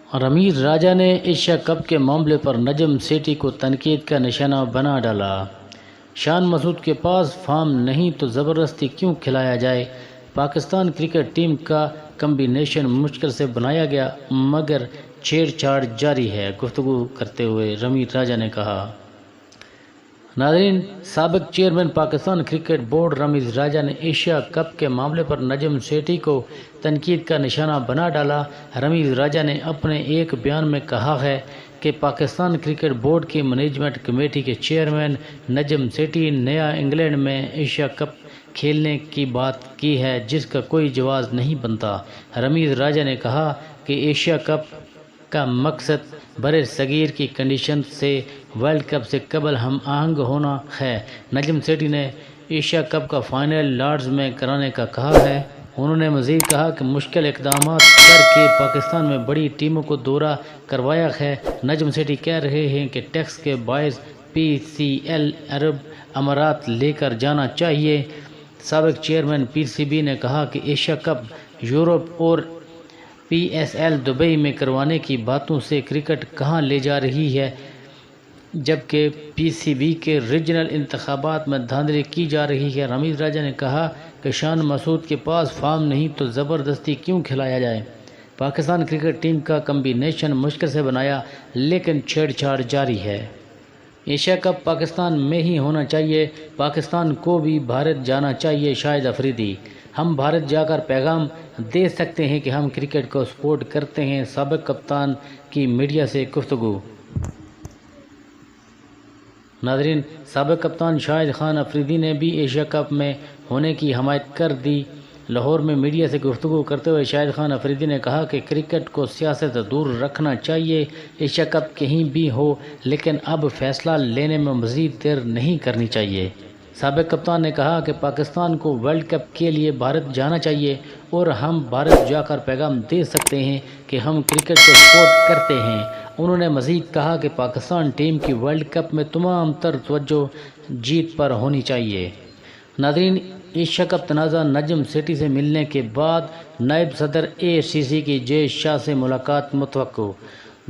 رمیز راجہ نے Asia cup کے معاملے پر نجم سیٹھی کو تنقید کا نشانہ بنا ڈالا۔ شان مسعود کے پاس فارم نہیں تو زبردستی کیوں کھلایا جائے؟ پاکستان کرکٹ ٹیم کا کمبینیشن مشکل سے بنایا گیا مگر چھیڑ چھاڑ جاری ہے، گفتگو کرتے ہوئے رمیز راجہ نے کہا۔ ناظرین، سابق chairman Pakistan cricket board Rameez Raja نے ایشیا کپ کے معاملے پر نجم سیٹھی کو تنقید کا نشانہ بنا ڈالا۔ رمیز راجہ نے اپنے ایک بیان میں کہا ہے کہ پاکستان کرکٹ بورڈ کی مینجمنٹ کمیٹی کے چیئرمین نجم سیٹھی نیا انگلینڈ میں ایشیا کپ کھیلنے کی بات کی ہے جس کا کوئی جواز نہیں بنتا۔ رمیز راجہ نے کہا کہ ایشیا کپ کا مقصد بر صغیر کی کنڈیشن سے ورلڈ کپ سے قبل ہم آہنگ ہونا ہے۔ نجم سیٹھی نے ایشیا کپ کا فائنل لارڈز میں کرانے کا کہا ہے۔ انہوں نے مزید کہا کہ مشکل اقدامات کر کے پاکستان میں بڑی ٹیموں کو دورہ کروایا ہے۔ نجم سیٹھی کہہ رہے ہیں کہ ٹیکس کے باعث پی سی ایل عرب امارات لے کر جانا چاہیے۔ سابق چیئرمین پی سی بی نے کہا کہ ایشیا کپ یورپ اور پی ایس ایل دبئی میں کروانے کی باتوں سے کرکٹ کہاں لے جا رہی ہے، جبکہ پی سی بی کے ریجنل انتخابات میں دھاندلی کی جا رہی ہے۔ رمیز راجہ نے کہا کہ شان مسعود کے پاس فارم نہیں تو زبردستی کیوں کھلایا جائے؟ پاکستان کرکٹ ٹیم کا کمبینیشن مشکل سے بنایا لیکن چھیڑ چھاڑ جاری ہے۔ ایشیا کپ پاکستان میں ہی ہونا چاہیے، پاکستان کو بھی بھارت جانا چاہیے۔ شاہد افریدی: ہم بھارت جا کر پیغام دے سکتے ہیں کہ ہم کرکٹ کو سپورٹ کرتے ہیں۔ سابق کپتان کی میڈیا سے گفتگو۔ ناظرین، سابق کپتان شاہد خان افریدی نے بھی ایشیا کپ میں ہونے کی حمایت کر دی۔ لاہور میں میڈیا سے گفتگو کرتے ہوئے شاہد خان افریدی نے کہا کہ کرکٹ کو سیاست سے دور رکھنا چاہیے۔ ایشیا کپ کہیں بھی ہو لیکن اب فیصلہ لینے میں مزید دیر نہیں کرنی چاہیے۔ سابق کپتان نے کہا کہ پاکستان کو ورلڈ کپ کے لیے بھارت جانا چاہیے اور ہم بھارت جا کر پیغام دے سکتے ہیں کہ ہم کرکٹ کو سپورٹ کرتے ہیں۔ انہوں نے مزید کہا کہ پاکستان ٹیم کی ورلڈ کپ میں تمام تر توجہ جیت پر ہونی چاہیے۔ ناظرین، ایشیا کپ تنازع نجم سیٹھی سے ملنے کے بعد نائب صدر اے سی سی کی جے شاہ سے ملاقات متوقع۔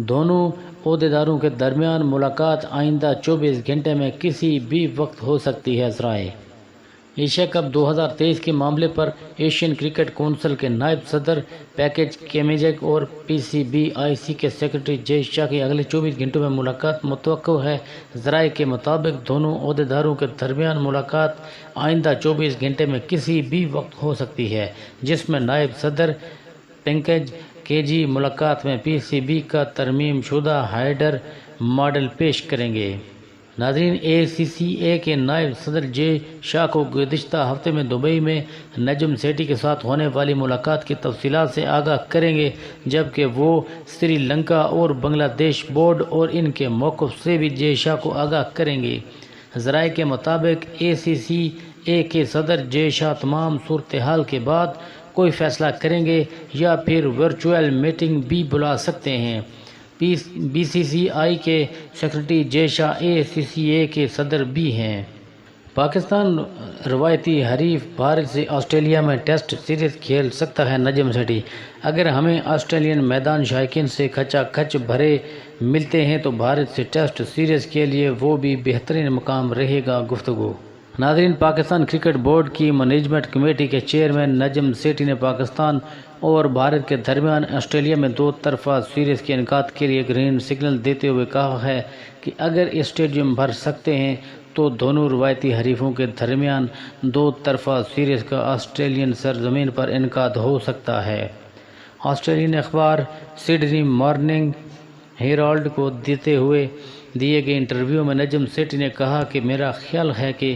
دونوں عہدیداروں کے درمیان ملاقات آئندہ 24 گھنٹے میں کسی بھی وقت ہو سکتی ہے۔ ذرائع: ایشیا کپ 2023 کے معاملے پر ایشین کرکٹ کونسل کے نائب صدر پیکج کیمیجک اور پی سی بی آئی سی کے سیکرٹری جے شاہ کی اگلے 24 گھنٹوں میں ملاقات متوقع ہے۔ ذرائع کے مطابق دونوں عہدیداروں کے درمیان ملاقات آئندہ 24 گھنٹے میں کسی بھی وقت ہو سکتی ہے، جس میں نائب صدر پنکج کے جی ملاقات میں پی سی بی کا ترمیم شدہ ہائیڈر ماڈل پیش کریں گے۔ ناظرین، اے سی سی اے کے نائب صدر جے شاہ کو گزشتہ ہفتے میں دبئی میں نجم سیٹھی کے ساتھ ہونے والی ملاقات کی تفصیلات سے آگاہ کریں گے، جبکہ وہ سری لنکا اور بنگلہ دیش بورڈ اور ان کے موقف سے بھی جے شاہ کو آگاہ کریں گے۔ ذرائع کے مطابق اے سی سی اے کے صدر جے شاہ تمام صورتحال کے بعد کوئی فیصلہ کریں گے یا پھر ورچوئل میٹنگ بھی بلا سکتے ہیں۔ بی سی سی آئی کے سیکرٹری جے شاہ اے سی سی اے کے صدر بھی ہیں۔ پاکستان روایتی حریف بھارت سے آسٹریلیا میں ٹیسٹ سیریز کھیل سکتا ہے: نجم سیٹھی: اگر ہمیں آسٹریلین میدان شائقین سے کھچا کھچ بھرے ملتے ہیں تو بھارت سے ٹیسٹ سیریز کے لیے وہ بھی بہترین مقام رہے گا۔ گفتگو۔ ناظرین، پاکستان کرکٹ بورڈ کی مینجمنٹ کمیٹی کے چیئرمین نجم سیٹھی نے پاکستان اور بھارت کے درمیان آسٹریلیا میں دو طرفہ سیریز کے انعقاد کے لیے گرین سگنل دیتے ہوئے کہا ہے کہ اگر اسٹیڈیم بھر سکتے ہیں تو دونوں روایتی حریفوں کے درمیان دو طرفہ سیریز کا آسٹریلین سرزمین پر انعقاد ہو سکتا ہے۔ آسٹریلین اخبار سڈنی مارننگ ہیرالڈ کو دیے گئے انٹرویو میں نجم سیٹھی نے کہا کہ میرا خیال ہے کہ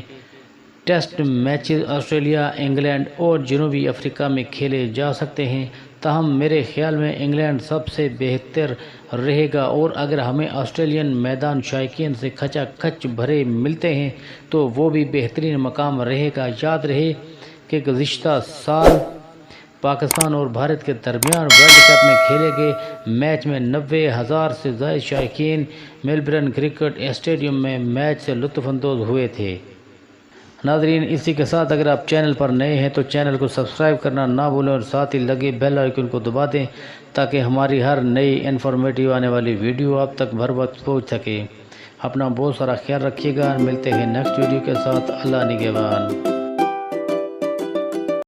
ٹیسٹ میچز آسٹریلیا، انگلینڈ اور جنوبی افریقہ میں کھیلے جا سکتے ہیں، تاہم میرے خیال میں انگلینڈ سب سے بہتر رہے گا اور اگر ہمیں آسٹریلین میدان شائقین سے کھچا کھچ بھرے ملتے ہیں تو وہ بھی بہترین مقام رہے گا۔ یاد رہے کہ گزشتہ سال پاکستان اور بھارت کے درمیان ورلڈ کپ میں کھیلے گئے میچ میں 90,000 سے زائد شائقین میلبرن کرکٹ اسٹیڈیم میں میچ سے لطف اندوز ہوئے تھے۔ ناظرین اسی کے ساتھ اگر آپ چینل پر نئے ہیں تو چینل کو سبسکرائب کرنا نہ بھولیں اور ساتھ ہی لگے بیل آئیکن کو دبا دیں تاکہ ہماری ہر نئی انفارمیٹیو آنے والی ویڈیو آپ تک بھر وقت پہنچ سکے۔ اپنا بہت سارا خیال رکھیے گا، ملتے ہیں نیکسٹ ویڈیو کے ساتھ۔ اللہ نگہبان۔